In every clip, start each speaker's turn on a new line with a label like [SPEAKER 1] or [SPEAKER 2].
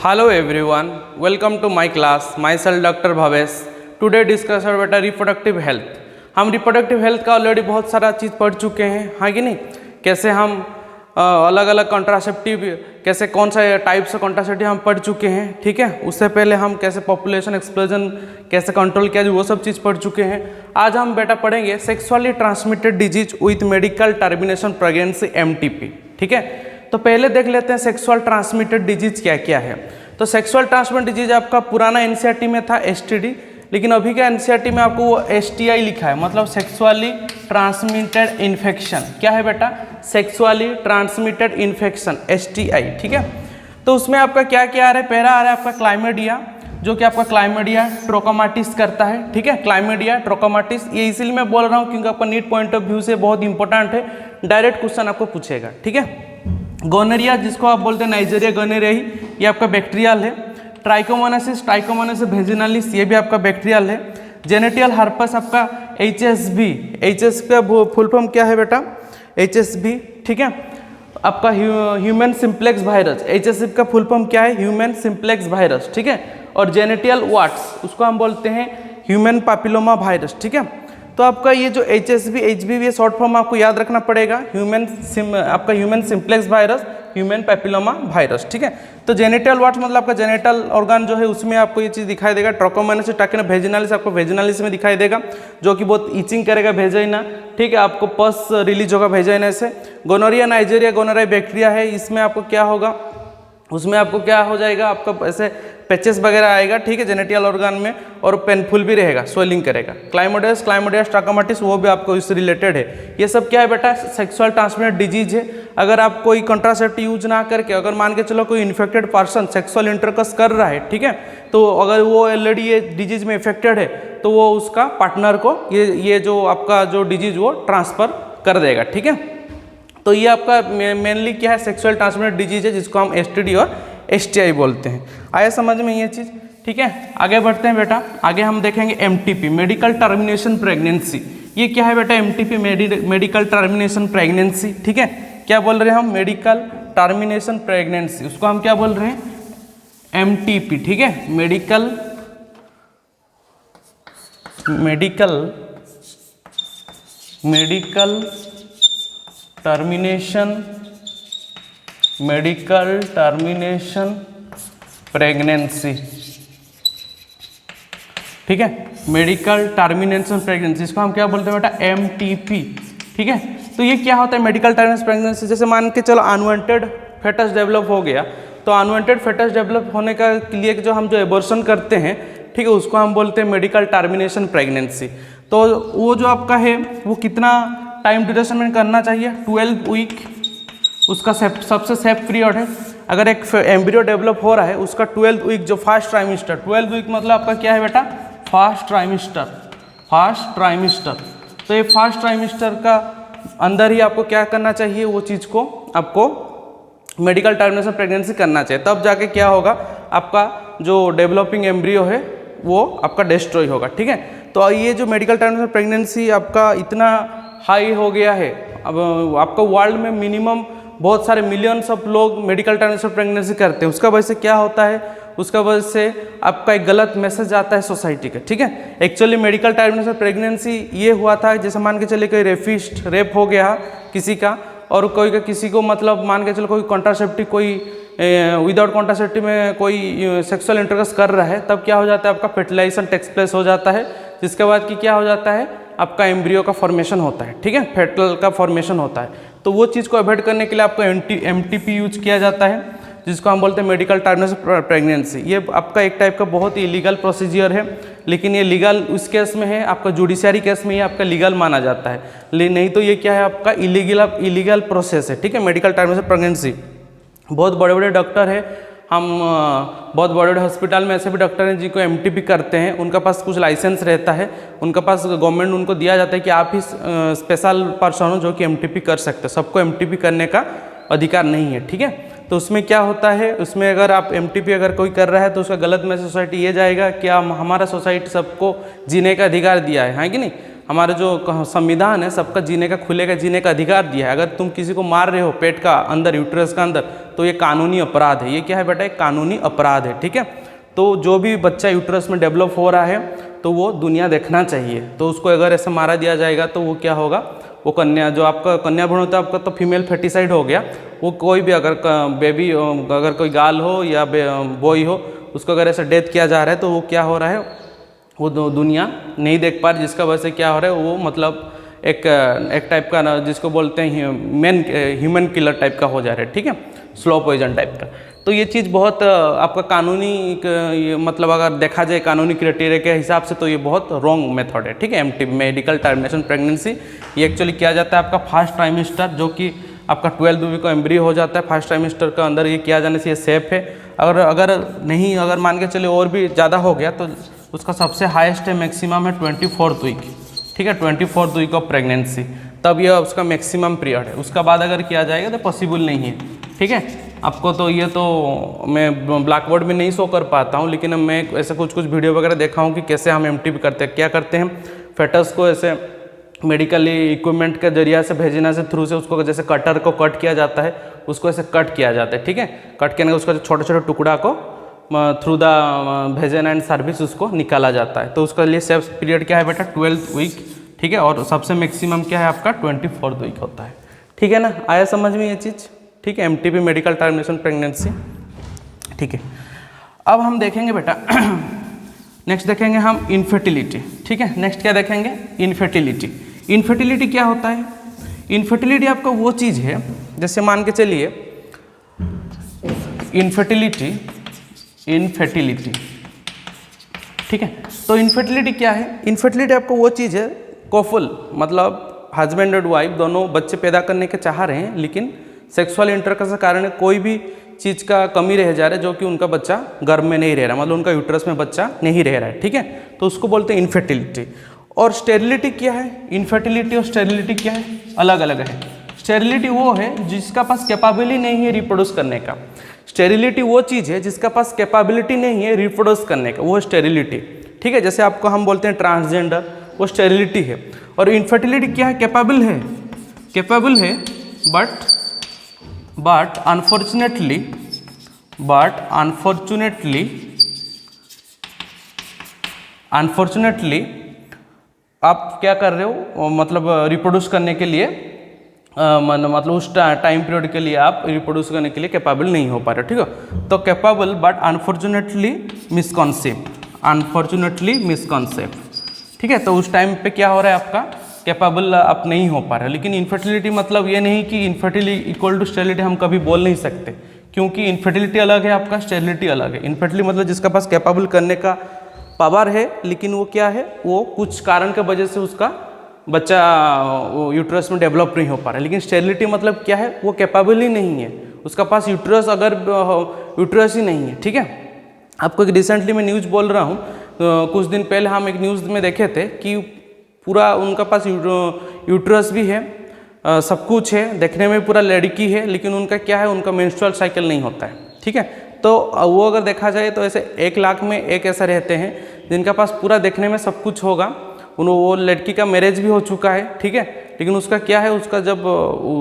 [SPEAKER 1] Hello everyone, welcome to my class. Myself Dr. Bhavesh. Today discuss about बेटा reproductive health. हम reproductive health का already बहुत सारा चीज़ पढ़ चुके हैं, हाँ कि नहीं। कैसे हम अलग अलग कॉन्ट्रासेप्टिव, कैसे कौन सा टाइप्स ऑफ कॉन्ट्रासेप्टिव हम पढ़ चुके हैं, ठीक है। उससे पहले हम कैसे पॉपुलेशन एक्सप्लोजन कैसे कंट्रोल किया जाए वो सब चीज़ पढ़ चुके हैं। आज हम बेटा पढ़ेंगे sexually transmitted disease with medical termination pregnancy MTP, ठीक है। तो पहले देख लेते हैं सेक्सुअल ट्रांसमिटेड डिजीज क्या क्या है। तो सेक्सुअल ट्रांसमिटेड डिजीज आपका पुराना NCERT में था STD, लेकिन अभी का NCERT में आपको वो STI लिखा है, मतलब सेक्सुअली ट्रांसमिटेड इन्फेक्शन। क्या है बेटा? सेक्सुअली ट्रांसमिटेड इन्फेक्शन, STI, ठीक है। तो उसमें आपका क्या क्या आ रहा है? पहला आ रहा है आपका क्लाइमेडिया, जो कि आपका क्लाइमेडिया ट्रोकोमाटिस करता है, ठीक है। क्लाइमेडिया ट्रोकोमाटिस, ये इसीलिए मैं बोल रहा हूँ क्योंकि आपका नीट पॉइंट ऑफ व्यू से बहुत इंपॉर्टेंट है, डायरेक्ट क्वेश्चन आपको पूछेगा, ठीक है। गोनेरिया, जिसको आप बोलते हैं नाइजीरिया गोनेरिया, ये आपका बैक्टीरियल है। ट्राइकोमोनासिस, ट्राइकोमोनासिस वेजिनालिस, ये भी आपका बैक्टीरियल है। जेनेटियल हर्पस आपका HSV, HSV का फुल फॉर्म क्या है बेटा? HSV, ठीक है। आपका ह्यूमन सिंप्लेक्स वायरस, HSV का फुल फॉर्म क्या है? ह्यूमन सिंप्लेक्स वायरस, ठीक है। और जेनेटियल वाट्स, उसको हम बोलते हैं ह्यूमन पापिलोमा वायरस, ठीक है। तो आपका ये जो HSV HBV शॉर्ट फॉर्म आपको याद रखना पड़ेगा, आपका human simplex virus, human papilloma virus, ठीक है। तो जेनिटल वाट्स मतलब आपका जेनिटल ऑर्गन जो है उसमें आपको ये चीज़ दिखाई देगा। ट्रोकोमोनासिस ट्रैकिना वेजिनालिस आपको वेजिनालिस में दिखाई देगा, जो कि बहुत ईचिंग करेगा वेजाइना, ठीक है। आपको पस रिलीज होगा वेजाइना से। गोनोरिया नाइजीरिया गोनोरिया बैक्टीरिया है, इसमें आपको क्या होगा? उसमें आपको क्या हो जाएगा? आपका ऐसे पैचेस वगैरह आएगा, ठीक है, जेनेटियल ऑर्गन में, और पेनफुल भी रहेगा, स्वेलिंग करेगा। क्लाइमोडियस ट्राकोमाटिस, वो भी आपको इससे रिलेटेड है। ये सब क्या है बेटा? सेक्सुअल ट्रांसमिटेड डिजीज है। अगर आप कोई कॉन्ट्रासेप्टिव यूज ना करके, अगर मान के चलो कोई इन्फेक्टेड पर्सन सेक्सुअल इंटरकोर्स कर रहा है, ठीक है, तो अगर वो ऑलरेडी ये डिजीज में इफेक्टेड है तो वो उसका पार्टनर को ये जो आपका जो डिजीज वो ट्रांसफर कर देगा, ठीक है। तो ये आपका मेनली क्या है? सेक्सुअल ट्रांसमिटेड डिजीज है, जिसको हम STD और STI बोलते हैं। आया समझ में ये चीज़, ठीक है। आगे बढ़ते हैं बेटा, आगे हम देखेंगे MTP, मेडिकल टर्मिनेशन प्रेगनेंसी। ये क्या है बेटा? MTP मेडिकल टर्मिनेशन प्रेगनेंसी, ठीक है। क्या बोल रहे हैं हम? मेडिकल टर्मिनेशन प्रेगनेंसी, उसको हम क्या बोल रहे हैं? MTP, ठीक है। मेडिकल टर्मिनेशन प्रेगनेंसी, ठीक है। मेडिकल टर्मिनेशन प्रेगनेंसी, इसको हम क्या बोलते हैं बेटा? MTP, ठीक है। तो ये क्या होता है मेडिकल टर्मिनेशन प्रेगनेंसी? जैसे मान के चलो अनवांटेड फेटस डेवलप हो गया, तो अनवांटेड फेटस डेवलप होने का लिए जो हम जो एबॉर्शन करते हैं, ठीक है, उसको हम बोलते हैं मेडिकल टर्मिनेशन प्रेगनेंसी। तो वो जो आपका है वो कितना टाइम ड्यूरेशन में करना चाहिए? 12 वीक उसका सबसे सेफ पीरियड है। अगर एक एम्ब्रियो डेवलप हो रहा है, उसका 12 वीक जो फर्स्ट ट्राइमेस्टर, 12 वीक मतलब आपका क्या है बेटा? First trimester. तो ये फर्स्ट ट्राइमेस्टर का अंदर ही आपको क्या करना चाहिए? वो चीज़ को आपको मेडिकल टर्मिनेशन प्रेगनेंसी करना चाहिए, तब जाके क्या होगा? आपका जो डेवलपिंग एम्ब्रियो है वो आपका डिस्ट्रॉय होगा, ठीक है। तो ये जो मेडिकल टर्मिनेशन प्रेगनेंसी आपका इतना हाई हो गया है, अब आपका वर्ल्ड में मिनिमम बहुत सारे मिलियंस ऑफ लोग मेडिकल टर्मिनेशन प्रेगनेंसी करते हैं। उसका वजह से क्या होता है? उसका वजह से आपका एक गलत मैसेज आता है सोसाइटी का, ठीक है। एक्चुअली मेडिकल टर्मिनेशन प्रेगनेंसी ये हुआ था, जैसे मान के चलिए कोई रेप हो गया किसी का, और कोई का किसी को मतलब मान के चलो कोई कॉन्ट्रासेप्टिव, कोई विदाउट कॉन्ट्रासेप्टिव में कोई सेक्सुअल इंटरकोर्स कर रहा है, तब क्या हो जाता है? आपका फर्टिलाइजेशन टेक्स प्लेस हो जाता है, जिसके बाद कि क्या हो जाता है? आपका एम्ब्रियो का फॉर्मेशन होता है, ठीक है, फेटल का फॉर्मेशन होता है। तो वो चीज़ को अवॉइड करने के लिए आपको MTP यूज किया जाता है, जिसको हम बोलते हैं मेडिकल टर्मिनेशन प्रेगनेंसी। ये आपका एक टाइप का बहुत ही इलीगल प्रोसीजर है, लेकिन ये लीगल उस केस में है, आपका जुडिशियरी केस में ये आपका लीगल माना जाता है, नहीं तो ये क्या है? आपका इलीगल प्रोसेस है, ठीक है, मेडिकल टर्मिनेशन प्रेगनेंसी। बहुत बड़े बड़े डॉक्टर हैं, हम बहुत बड़े बड़े हॉस्पिटल में ऐसे भी डॉक्टर हैं जिनको MTP करते हैं, उनका पास कुछ लाइसेंस रहता है, उनका पास गवर्नमेंट उनको दिया जाता है कि आप ही स्पेशल पर्सन हो जो कि MTP कर सकते हैं। सबको MTP करने का अधिकार नहीं है, ठीक है। तो उसमें क्या होता है? उसमें अगर आप MTP अगर कोई कर रहा है तो उसका गलत मैसेज सोसाइटी ये जाएगा कि हमारा सोसाइटी सबको जीने का अधिकार दिया है, हाँ कि नहीं। हमारे जो संविधान है सबका जीने का खुले का जीने का अधिकार दिया है। अगर तुम किसी को मार रहे हो पेट का अंदर, यूट्रस का अंदर, तो ये कानूनी अपराध है। ये क्या है बेटा? एक कानूनी अपराध है, ठीक है। तो जो भी बच्चा यूट्रस में डेवलप हो रहा है तो वो दुनिया देखना चाहिए। तो उसको अगर ऐसे मारा दिया जाएगा तो वो क्या होगा? वो कन्या, जो आपका कन्या भ्रूण होता है आपका, तो फीमेल फेटिसाइड हो गया। वो कोई भी अगर बेबी, अगर कोई गर्ल हो या बॉय हो, उसको अगर ऐसे डेथ किया जा रहा है तो वो क्या हो रहा है? वो दुनिया नहीं देख पा रही, जिसका वजह से क्या हो रहा है? वो मतलब एक टाइप का जिसको बोलते हैं ह्यूमन किलर टाइप का हो जा रहा है, ठीक है, स्लो पॉइजन टाइप का। तो ये चीज़ बहुत आपका कानूनी मतलब अगर देखा जाए कानूनी क्राइटेरिया के हिसाब से तो ये बहुत रॉन्ग मेथड है, ठीक है। MT मेडिकल टर्मिनेशन प्रेगनेंसी ये एक्चुअली किया जाता है आपका फर्स्ट ट्राइमेस्टर, जो कि आपका 12वीं वीक को एम्ब्रियो हो जाता है फर्स्ट ट्राइमेस्टर का अंदर। ये किया जाने से ये सेफ है। अगर नहीं, अगर मान के चले और भी ज़्यादा हो गया तो उसका सबसे हाईएस्ट है, मैक्सिमम है 24th वीक, ठीक है, 24th वीक ऑफ प्रेगनेंसी, तब यह उसका मैक्सिमम पीरियड है। उसका बाद अगर किया जाएगा तो पॉसिबल नहीं है, ठीक है। आपको तो ये तो मैं ब्लैक बोर्ड में नहीं शो कर पाता हूँ, लेकिन मैं ऐसे कुछ वीडियो वगैरह देखा हूँ कि कैसे हम MT करते हैं। क्या करते हैं? फेटस को ऐसे मेडिकली इक्विपमेंट के जरिया से भेजना से थ्रू से उसको जैसे कटर को कट किया जाता है, उसको ऐसे कट किया जाता है, ठीक है। कट करने के उसका छोटे छोटे टुकड़ा को through the vagina and service उसको निकाला जाता है। तो उसका लिए सेफ पीरियड क्या है बेटा? 12th वीक, ठीक है। और सबसे मैक्सिमम क्या है आपका? 24th वीक होता है, ठीक है ना। आया समझ में ये चीज़? ठीक है, MTP मेडिकल टर्मिनेशन प्रेगनेंसी, ठीक है। अब हम देखेंगे बेटा नेक्स्ट देखेंगे हम इनफर्टिलिटी, ठीक है। नेक्स्ट क्या देखेंगे? इनफर्टिलिटी। इनफर्टिलिटी क्या होता है? इनफर्टिलिटी आपका वो चीज़ है, जैसे मान के चलिए इनफर्टिलिटी, ठीक है। तो इनफर्टिलिटी क्या है? इनफर्टिलिटी आपको वो चीज़ है, कपल मतलब हस्बैंड और वाइफ दोनों बच्चे पैदा करने के चाह रहे हैं, लेकिन सेक्सुअल इंटरकोर्स के कारण कोई भी चीज़ का कमी रह जा रहा है, जो कि उनका बच्चा गर्भ में नहीं रह रहा, मतलब उनका यूट्रस में बच्चा नहीं रह रहा है, ठीक है। तो उसको बोलते हैं इनफर्टिलिटी। और स्टेरिलिटी क्या है? इनफर्टिलिटी और स्टेरिलिटी क्या है? अलग अलग है। स्टेरिलिटी वो है जिसका पास कैपेबिलिटी नहीं है रिप्रोड्यूस करने का। स्टेरिलिटी वो चीज़ है जिसका पास कैपेबिलिटी नहीं है रिप्रोड्यूस करने का, वो स्टेरिलिटी, ठीक है। जैसे आपको हम बोलते हैं ट्रांसजेंडर, वो स्टेरिलिटी है। और इनफर्टिलिटी क्या है? कैपेबल है, बट अनफॉर्चुनेटली आप क्या कर रहे हो? मतलब रिप्रोड्यूस करने के लिए मतलब उस टाइम पीरियड के लिए आप रिप्रोड्यूस करने के लिए कैपेबल नहीं हो पा रहे, ठीक है। तो कैपेबल बट अनफॉर्चुनेटली मिसकॉन्सेप्ट, ठीक है। तो उस टाइम पे क्या हो रहा है आपका? कैपेबल आप नहीं हो पा रहे। लेकिन इनफर्टिलिटी मतलब ये नहीं कि इनफर्टिलिटी इक्वल टू स्टेरिलिटी हम कभी बोल नहीं सकते, क्योंकि इनफर्टिलिटी अलग है, आपका स्टेरिलिटी अलग है। इनफर्टिलिटी मतलब जिसका पास कैपेबल करने का पावर है, लेकिन वो क्या है? वो कुछ कारण की वजह से उसका बच्चा यूट्रस में डेवलप नहीं हो पा रहा है। लेकिन स्टेरिलिटी मतलब क्या है? वो कैपेबल ही नहीं है, उसका पास यूट्रस ही नहीं है, ठीक है। आपको एक रिसेंटली मैं न्यूज़ बोल रहा हूँ, कुछ दिन पहले हम एक न्यूज़ में देखे थे कि पूरा उनका पास यूट्रस भी है, सब कुछ है, देखने में पूरा लड़की है, लेकिन उनका क्या है? उनका मेंस्ट्रुअल साइकिल नहीं होता है, ठीक है। तो वो अगर देखा जाए तो ऐसे 1 लाख में एक ऐसा रहते हैं जिनका पास पूरा देखने में सब कुछ होगा, वो लड़की का मैरिज भी हो चुका है, ठीक है। लेकिन उसका क्या है? उसका जब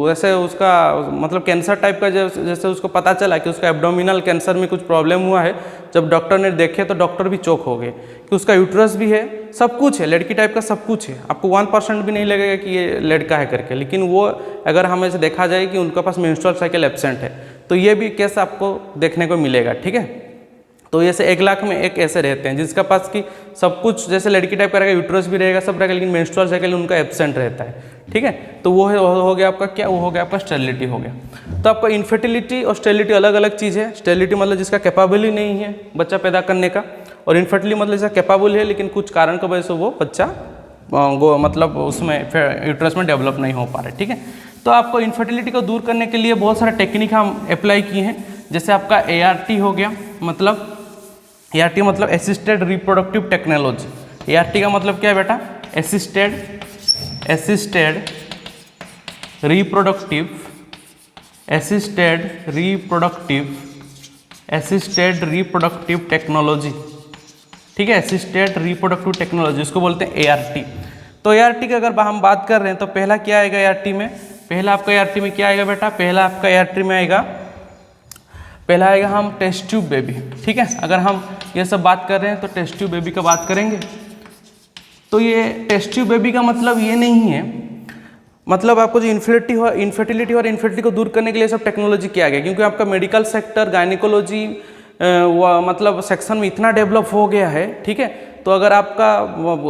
[SPEAKER 1] वैसे उसका मतलब कैंसर टाइप का जैसे उसको पता चला कि उसका एब्डोमिनल कैंसर में कुछ प्रॉब्लम हुआ है, जब डॉक्टर ने देखे तो डॉक्टर भी चौंक हो गए कि उसका यूट्रस भी है, सब कुछ है, लड़की टाइप का सब कुछ है, आपको 1% भी नहीं लगेगा कि ये लड़का है करके। लेकिन वो अगर हमें से देखा जाए कि उनका पास मेंस्ट्रुअल साइकिल एब्सेंट है, तो ये भी केस आपको देखने को मिलेगा, ठीक है। तो ऐसे 1 लाख में एक ऐसे रहते हैं जिसका पास की सब कुछ जैसे लड़की टाइप का रहेगा, यूट्रस भी रहेगा, सब रहेगा, लेकिन मेंस्ट्रुअल साइकिल उनका एब्सेंट रहता है, ठीक है। तो वो हो गया आपका क्या? वो हो गया आपका स्टेरिलिटी हो गया। तो आपका इनफर्टिलिटी और स्टेरिलिटी अलग अलग चीज़ है। स्टेरिलिटी मतलब जिसका कैपेबल ही नहीं है बच्चा पैदा करने का, और इनफर्टिलिटी मतलब जिसका कैपेबल है लेकिन कुछ कारण की वजह से वो बच्चा मतलब उसमें यूट्रस में डेवलप नहीं हो पा रहा है, ठीक है। तो आपको इनफर्टिलिटी को दूर करने के लिए बहुत सारे टेक्निक हम अप्लाई किए हैं। जैसे आपका ART हो गया, मतलब ART मतलब असिस्टेड रिप्रोडक्टिव टेक्नोलॉजी। ART का मतलब क्या है बेटा? असिस्टेड रिप्रोडक्टिव टेक्नोलॉजी, ठीक है। असिस्टेड रिप्रोडक्टिव टेक्नोलॉजी उसको बोलते हैं ART। तो ART की अगर हम बात कर रहे हैं तो पहला क्या आएगा ART में, पहला आपका ART में क्या आएगा बेटा, पहला आपका ART में आएगा, पहला आएगा हम टेस्ट ट्यूब बेबी। ठीक है, अगर हम ये सब बात कर रहे हैं तो टेस्ट ट्यूब बेबी का बात करेंगे। तो ये टेस्ट ट्यूब बेबी का मतलब ये नहीं है, मतलब आपको जो इनफर्टिलिटी और इनफर्टिलिटी को दूर करने के लिए सब टेक्नोलॉजी किया गया, क्योंकि आपका मेडिकल सेक्टर गायनिकोलॉजी मतलब सेक्शन में इतना डेवलप हो गया है। ठीक है, तो अगर आपका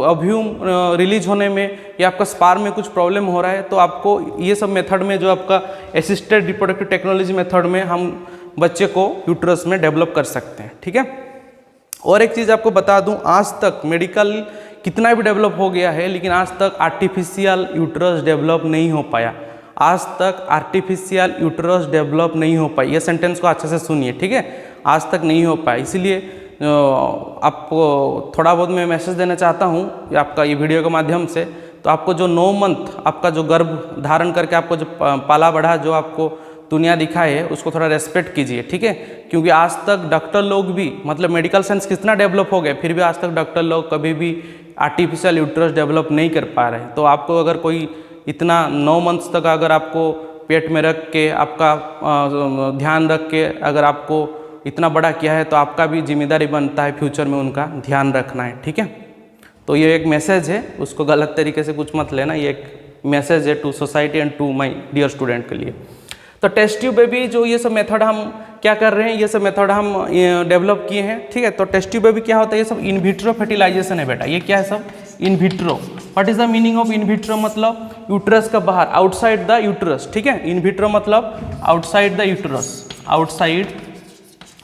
[SPEAKER 1] अभ्यूम रिलीज होने में या आपका स्पार्म में कुछ प्रॉब्लम हो रहा है तो आपको ये सब मेथड में, जो आपका असिस्टेड रिप्रोडक्टिव टेक्नोलॉजी मेथड में हम बच्चे को यूट्रस में डेवलप कर सकते हैं। ठीक है, और एक चीज़ आपको बता दूं, आज तक मेडिकल कितना भी डेवलप हो गया है लेकिन आज तक आर्टिफिशियल यूट्रस डेवलप नहीं हो पाया, आज तक आर्टिफिशियल यूट्रस डेवलप नहीं हो पाई। ये सेंटेंस को अच्छे से सुनिए। ठीक है, आज तक नहीं हो पाया, इसीलिए आपको थोड़ा बहुत मैं मैसेज देना चाहता हूँ आपका ये वीडियो के माध्यम से। तो आपको जो 9 मंथ आपका जो गर्भ धारण करके आपको जो पाला बढ़ा, जो आपको दुनिया दिखाई है, उसको थोड़ा रेस्पेक्ट कीजिए। ठीक है, क्योंकि आज तक डॉक्टर लोग भी, मतलब मेडिकल साइंस कितना डेवलप हो गया, फिर भी आज तक डॉक्टर लोग कभी भी आर्टिफिशियल यूट्रस डेवलप नहीं कर पा रहे। तो आपको अगर कोई इतना 9 मंथ्स तक अगर आपको पेट में रख के आपका ध्यान रख के अगर आपको इतना बड़ा किया है, तो आपका भी जिम्मेदारी बनता है फ्यूचर में उनका ध्यान रखना है। ठीक है, तो ये एक मैसेज है, उसको गलत तरीके से कुछ मत लेना, ये एक मैसेज है to society and to my dear student के लिए। तो टेस्ट ट्यूब बेबी जो ये सब मेथड हम क्या कर रहे हैं, ये सब मेथड हम डेवलप किए हैं। ठीक है, तो टेस्ट ट्यूब बेबी क्या होता है, ये सब इन विट्रो फर्टिलाइजेशन है बेटा। ये क्या है सब, in vitro. What is the meaning of in vitro, मतलब यूट्रस का बाहर, आउटसाइड द यूट्रस। ठीक है, इन विट्रो मतलब outside the uterus, outside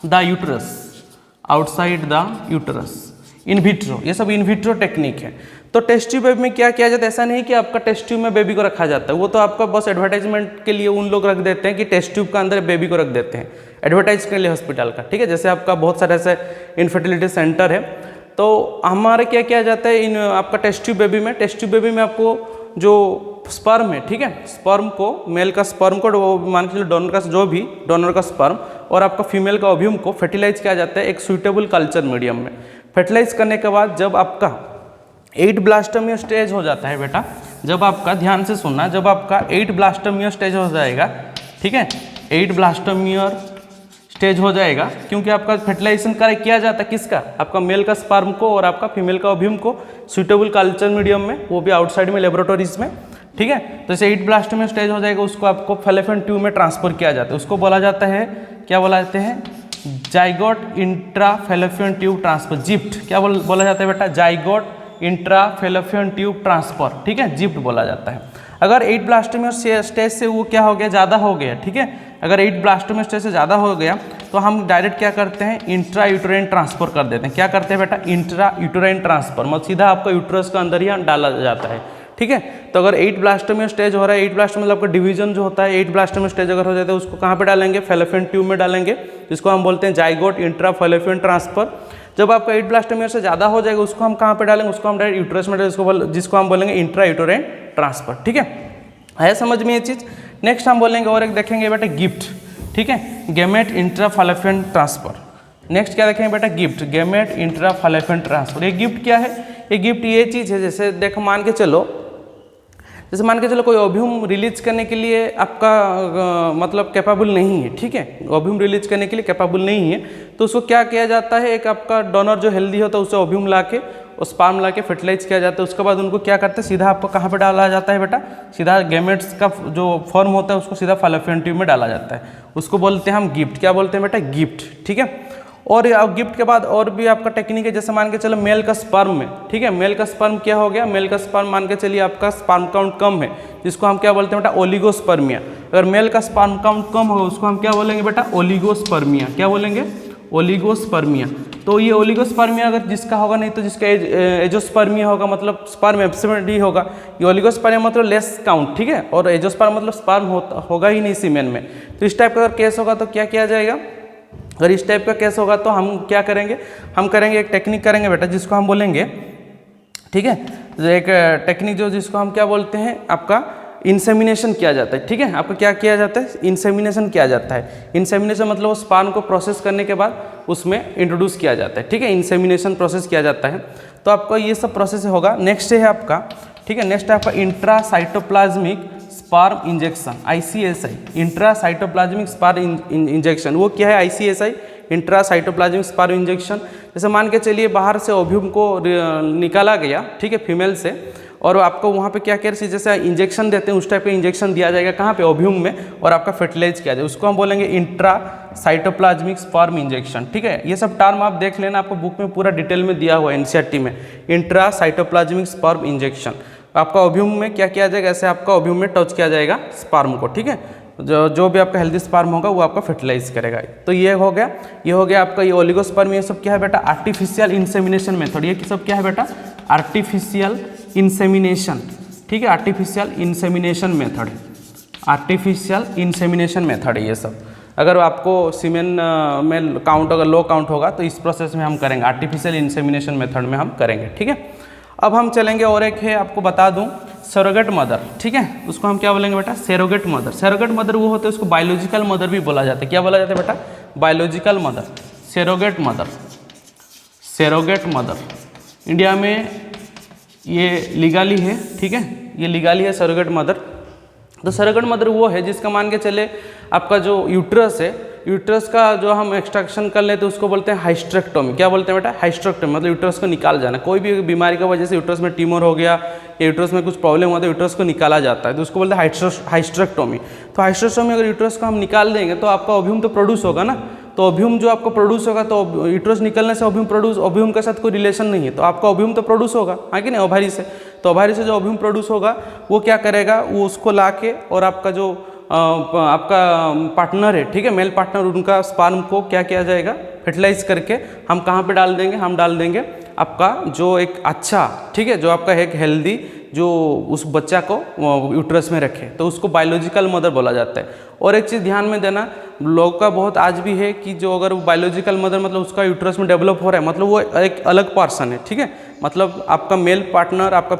[SPEAKER 1] the uterus, outside the uterus, in vitro. ये सब इन विट्रो टेक्निक है। तो टेस्ट ट्यूब बेबी में क्या किया जाता है, ऐसा नहीं कि आपका टेस्ट ट्यूब में बेबी को रखा जाता है, वो तो आपका बस एडवर्टाइजमेंट के लिए उन लोग रख देते हैं कि टेस्ट ट्यूब का अंदर बेबी को रख देते हैं, एडवर्टाइज के लिए हॉस्पिटल का। ठीक है, जैसे आपका बहुत सारे ऐसे इनफर्टिलिटी सेंटर है, तो हमारे क्या किया जाता है इन आपका टेस्ट ट्यूब बेबी में, टेस्ट ट्यूब बेबी में आपको जो स्पर्म है, ठीक है, स्पर्म को, मेल का स्पर्म को मान के चलो डोनर का, जो भी डोनर का स्पर्म और आपका फीमेल का ओव्यूम को फर्टिलाइज किया जाता है एक सुइटेबल कल्चर मीडियम में। फर्टिलाइज करने के बाद जब आपका 8 ब्लास्टोमियर स्टेज हो जाता है बेटा, जब आपका, ध्यान से सुनना, जब आपका 8 ब्लास्टोमियर स्टेज हो जाएगा, ठीक है, 8 ब्लास्टोमियर स्टेज हो जाएगा, क्योंकि आपका फर्टिलाइजेशन किया जाता है किसका, आपका मेल का स्पर्म को और आपका फीमेल का ओव्यूम को सुइटेबल कल्चर मीडियम में, वो भी आउटसाइड में लेबोरेटरीज में। ठीक है, तो जैसे 8 ब्लास्टोमियर स्टेज हो जाएगा, उसको आपको फैलोपियन ट्यूब में ट्रांसफर किया जाता है, उसको बोला जाता है, क्या बोला जाते हैं, zygote intra fallopian tube transfer, gift. क्या बोला जाता है बेटा, zygote intra fallopian tube transfer. ठीक है, जिफ्ट बोला जाता है। अगर 8 ब्लास्टोमियर स्टेज से वो क्या हो गया, ज़्यादा हो गया, ठीक है, अगर 8 ब्लास्टोमियर स्टेज से ज़्यादा हो गया तो हम डायरेक्ट क्या करते हैं, इंट्रा यूटेराइन ट्रांसफर कर देते हैं। क्या करते हैं बेटा, इंट्रा यूटेराइन ट्रांसफर, मतलब सीधा आपका यूट्रस का अंदर ही डाला जाता है। ठीक है, तो अगर 8 ब्लास्टोमियर स्टेज हो रहा है, 8 ब्लास्टोमियर मतलब आपका डिवीजन जो होता है, 8 ब्लास्टोमियर स्टेज अगर हो जाता है उसको कहाँ पे डालेंगे, फैलोपियन ट्यूब में डालेंगे, जिसको हम बोलते हैं जाइगोट इंट्रा फैलोपियन ट्रांसफर। जब आपका 8 ब्लास्टोमियर से ज़्यादा हो जाएगा उसको हम कहाँ पे डालेंगे, उसको हम डायरेक्ट यूट्रस में डालेंगे, जिसको हम बोलेंगे इंट्रा यूटेराइन ट्रांसफर। ठीक है समझ में ये चीज़। नेक्स्ट हम बोलेंगे और एक देखेंगे बेटा गिफ्ट। ठीक है, gamete intra fallopian transfer. Next क्या देखेंगे बेटा, gift, gamete intra fallopian transfer. ये गिफ्ट क्या है, ये गिफ्ट ये चीज़ है, जैसे देखो मान के चलो कोई ओव्यूम रिलीज करने के लिए आपका मतलब कैपेबल नहीं है। ठीक है, ओव्यूम रिलीज करने के लिए कैपेबल नहीं है, तो उसको क्या किया जाता है, एक आपका डोनर जो हेल्दी होता है उसे ओव्यूम ला के और स्पर्म ला के फर्टिलाइज किया जाता है। उसके बाद उनको क्या करते हैं, सीधा आपको कहाँ पे डाला जाता है बेटा, सीधा गैमेट्स का जो फॉर्म होता है उसको सीधा फैलोपियन ट्यूब में डाला जाता है, उसको बोलते हैं हम गिफ्ट। क्या बोलते हैं बेटा, गिफ्ट। ठीक है, और गिफ्ट के बाद और भी आपका टेक्निक है, जैसे मान के चलो मेल का स्पर्म में, ठीक है, मेल का स्पर्म क्या हो गया, मेल का स्पर्म मान के चलिए आपका स्पर्म काउंट कम है, जिसको हम क्या बोलते हैं बेटा, ओलिगोस्पर्मिया। अगर मेल का स्पर्म काउंट कम होगा उसको हम क्या बोलेंगे बेटा, ओलिगोस्पर्मिया। क्या बोलेंगे, ओलिगोस्पर्मिया। तो ये ओलिगोस्पर्मिया अगर जिसका होगा, नहीं तो जिसका एजोस्पर्मिया होगा, मतलब स्पर्म एब्सेंट ही होगा। ये ओलिगोस्पर्मिया मतलब लेस काउंट, ठीक है, और एजोस्पर्म मतलब स्पर्म होगा ही नहीं सीमेन में। तो इस टाइप का अगर केस होगा तो क्या किया जाएगा, अगर इस टाइप का केस होगा तो हम क्या करेंगे, हम करेंगे एक टेक्निक करेंगे बेटा, जिसको हम बोलेंगे, ठीक है, एक टेक्निक जो जिसको हम क्या बोलते हैं, आपका इंसेमिनेशन किया जाता है। ठीक है, आपका क्या किया जाता है, इंसेमिनेशन किया जाता है। इंसेमिनेशन मतलब वो स्पर्म को प्रोसेस करने के बाद उसमें इंट्रोड्यूस किया जाता है। ठीक है, इंसेमिनेशन प्रोसेस किया जाता है। तो आपका ये सब प्रोसेस होगा। नेक्स्ट है आपका ठीक है। नेक्स्ट है आपका intracytoplasmic sperm injection, ICSI, intracytoplasmic sperm injection. वो क्या है ICSI, इंट्रासाइटोप्लाज्मिक स्पर्म इंजेक्शन। जैसे मान के चलिए बाहर से ओव्यूम को निकाला गया, ठीक है, फीमेल से, और आपको वहाँ पे क्या कह रही, जैसे इंजेक्शन देते हैं उस टाइप का इंजेक्शन दिया जाएगा कहाँ पे, ओव्यूम में, और आपका फर्टिलाइज किया जाए, उसको हम बोलेंगे इंट्रासाइटोप्लाज्मिक स्पर्म इंजेक्शन। ठीक है, ये सब टर्म आप देख लेना, आपको बुक में पूरा डिटेल में दिया हुआ है NCERT में, इंट्रासाइटोप्लाज्मिक स्पर्म इंजेक्शन। आपका ओव्यूम में क्या किया जाएगा, ऐसे आपका ओव्यूम में टच किया जाएगा स्पर्म को, ठीक है, जो भी आपका हेल्दी स्पर्म होगा वो आपका फर्टिलाइज करेगा। तो ये हो गया आपका ये ओलिगोस्पर्म। ये सब क्या है बेटा, आर्टिफिशियल इंसेमिनेशन मेथड। ये सब क्या है बेटा, आर्टिफिशियल इंसेमिनेशन, ठीक है, artificial insemination method, artificial insemination method है ये सब। अगर आपको सीमेन में काउंट अगर लो काउंट होगा तो इस प्रोसेस में हम करेंगे, आर्टिफिशियल इंसेमिनेशन मेथड में हम करेंगे, ठीक है। अब हम चलेंगे और एक है, आपको बता दूं, सरोगेट मदर, ठीक है, उसको हम क्या बोलेंगे बेटा, सरोगेट मदर। सरोगेट मदर वो होते हैं, उसको बायोलॉजिकल मदर भी बोला जाता है। क्या बोला जाता है बेटा, biological mother, surrogate mother, surrogate mother. India में ये लीगली है, ठीक है, ये लीगली है सरोगेट मदर। तो सरोगेट मदर वो है जिसका मान के चले आपका जो यूट्रस है, यूट्रस का जो हम एक्सट्रैक्शन कर लेते हैं उसको बोलते हैं हाइस्ट्रेक्टोमी। क्या बोलते हैं बेटा, हाइस्ट्रेक्टोमी, मतलब यूट्रस को निकाल जाना। कोई भी बीमारी की वजह से यूट्रस में ट्यूमर हो गया या यूट्रस में कुछ प्रॉब्लम हुआ तो यूट्रस को निकाला जाता है, तो उसको बोलते हैं हाइस्ट्रेक्टोमी। तो हाइस्ट्रेक्टोमी अगर यूट्रस को हम निकाल देंगे तो आपका ओव्यूम तो प्रोड्यूस होगा ना, तो ओव्यूम जो आपको प्रोड्यूस होगा, तो यूट्रस निकलने से ओव्यूम के साथ कोई रिलेशन नहीं है, तो आपका ओव्यूम तो प्रोड्यूस होगा, हाँ कि नहीं, ओवारी से। तो ओवारी से जो ओव्यूम प्रोड्यूस होगा वो क्या करेगा, वो उसको ला के और आपका जो आपका पार्टनर है, ठीक है, मेल पार्टनर, उनका स्पर्म को क्या किया जाएगा, फर्टिलाइज करके हम कहाँ पे डाल देंगे, हम डाल देंगे आपका जो एक अच्छा, ठीक है, जो आपका एक हेल्दी जो उस बच्चा को यूट्रस में रखे, तो उसको बायोलॉजिकल मदर बोला जाता है। और एक चीज़ ध्यान में देना, लोगों का बहुत आज भी है कि जो अगर वो बायोलॉजिकल मदर मतलब उसका यूट्रस में डेवलप हो रहा है, मतलब वो एक अलग पर्सन है, ठीक है, मतलब आपका मेल पार्टनर, आपका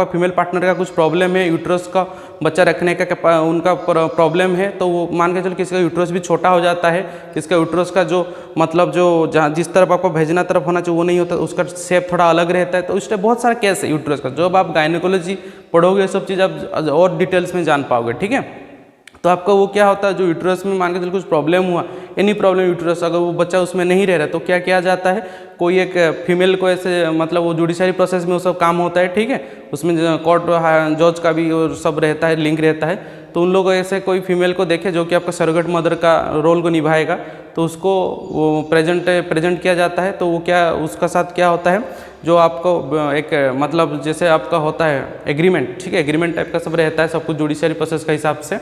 [SPEAKER 1] फीमेल पार्टनर का कुछ प्रॉब्लम है, यूट्रस का बच्चा रखने का उनका प्रॉब्लम है, तो वो मान के चलो किसी का यूट्रस भी छोटा हो जाता है, किसका यूट्रस का जो मतलब जो जहाँ जिस तरफ आपको भेजना तरफ होना चाहिए वो नहीं होता, उसका शेप थोड़ा अलग रहता है। तो इस टाइप बहुत सारा केस है यूट्रस का, जब आप गायनेकोलॉजी पढ़ोगे ये सब चीज़ आप और डिटेल्स में जान पाओगे, ठीक है। तो आपका वो क्या होता है, जो यूट्रस में मान के चलो कुछ प्रॉब्लम हुआ, एनी प्रॉब्लम यूट्रस, अगर वो बच्चा उसमें नहीं रह रहा तो क्या किया जाता है, कोई एक फीमेल को ऐसे मतलब वो जुडिशरी प्रोसेस में वो सब काम होता है, ठीक है, उसमें कोर्ट जज का भी और सब रहता है, लिंक रहता है। तो उन लोग ऐसे कोई फीमेल को देखे जो कि आपका सरोगेट मदर का रोल को निभाएगा, तो उसको वो प्रेजेंट किया जाता है। तो वो क्या उसका साथ क्या होता है, जो आपको एक मतलब जैसे आपका होता है एग्रीमेंट, ठीक है, एग्रीमेंट टाइप का सब रहता है, सब कुछ जुडिशरी प्रोसेस के हिसाब से।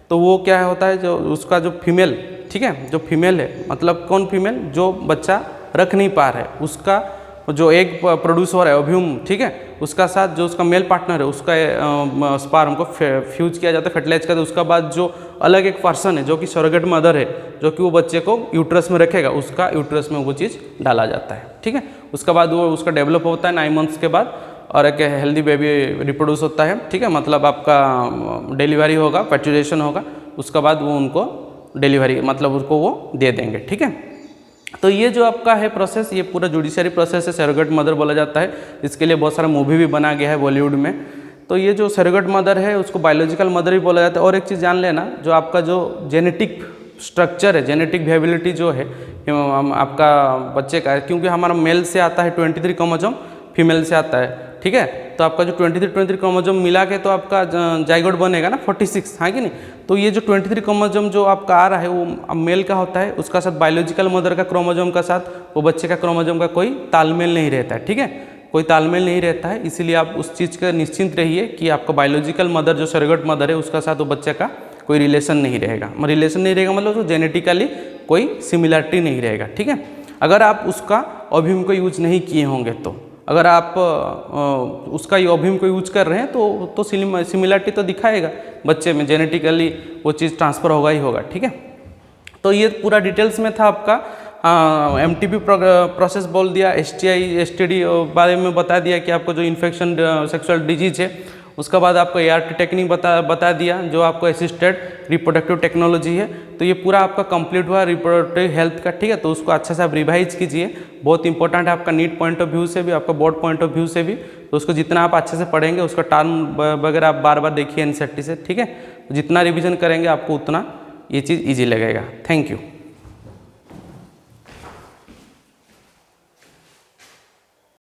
[SPEAKER 1] तो वो क्या होता है, जो उसका जो फीमेल, ठीक है, जो फीमेल है, मतलब कौन फीमेल, जो बच्चा रख नहीं पा रहा है, उसका जो एग प्रोड्यूस हो रहा है ओव्यूम, ठीक है, उसका साथ जो उसका मेल पार्टनर है उसका स्पर्म को फ्यूज किया जाता है, फर्टिलाइज करता है। उसका बाद जो अलग एक पर्सन है जो कि सरोगेट मदर है, जो कि वो बच्चे को यूट्रस में रखेगा, उसका यूट्रस में वो चीज़ डाला जाता है, ठीक है। उसके बाद वो उसका डेवलप होता है 9 मंथ्स के बाद, और एक हेल्दी बेबी रिप्रोड्यूस होता है, ठीक है, मतलब आपका डिलीवरी होगा, पैचुरेशन होगा, उसके बाद वो उनको डिलीवरी मतलब उसको वो दे देंगे, ठीक है। तो ये जो आपका है प्रोसेस, ये पूरा जुडिशरी प्रोसेस है, सरोगेट मदर बोला जाता है। इसके लिए बहुत सारा मूवी भी बना गया है बॉलीवुड में। तो ये जो सरोगेट मदर है उसको बायोलॉजिकल मदर भी बोला जाता है। और एक चीज़ जान लेना, जो आपका जो जेनेटिक स्ट्रक्चर है, जेनेटिक वेबिलिटी जो है आपका बच्चे का, क्योंकि हमारा मेल से आता है 23 क्रोमोसोम, फीमेल से आता है, ठीक है। तो आपका जो 23 क्रोमोसोम मिला के तो आपका जाइगोट बनेगा ना 46, हाँ कि नहीं। तो ये जो 23 क्रोमोसोम जो आपका आ रहा है वो मेल का होता है, उसका साथ बायोलॉजिकल मदर का क्रोमोसोम का साथ वो बच्चे का क्रोमोसोम का कोई तालमेल नहीं रहता है, ठीक है, कोई तालमेल नहीं रहता है। इसीलिए आप उस चीज़ का निश्चिंत रहिए कि आपका बायोलॉजिकल मदर जो सरोगेट मदर है उसका साथ वो बच्चे का कोई रिलेशन नहीं रहेगा। रिलेशन नहीं रहेगा मतलब तो जेनेटिकली कोई सिमिलरिटी नहीं रहेगा, ठीक है। अगर आप उसका ओव्यूम को यूज नहीं किए होंगे, तो अगर आप उसका ओव्यूम को यूज कर रहे हैं तो सिमिलरिटी तो दिखाएगा बच्चे में, जेनेटिकली वो चीज़ ट्रांसफ़र होगा ही होगा, ठीक है। तो ये पूरा डिटेल्स में था आपका MTP प्रोसेस बोल दिया, STI STD बारे में बता दिया कि आपको जो इन्फेक्शन सेक्सुअल डिजीज है उसके बाद आपको ART टेक्निक बता दिया जो आपको असिस्टेड रिप्रोडक्टिव टेक्नोलॉजी है। तो ये पूरा आपका कंप्लीट हुआ रिप्रोडक्टिव हेल्थ का, ठीक है। तो उसको अच्छे से आप रिवाइज कीजिए, बहुत इंपॉर्टेंट है आपका नीट पॉइंट ऑफ व्यू से भी, आपका बोर्ड पॉइंट ऑफ व्यू से भी। तो उसको जितना आप अच्छे से पढ़ेंगे, उसका टर्म वगैरह आप बार बार देखिए NCERT से, ठीक है। जितना रिविजन करेंगे आपको उतना ये चीज़ ईजी लगेगा। Thank you.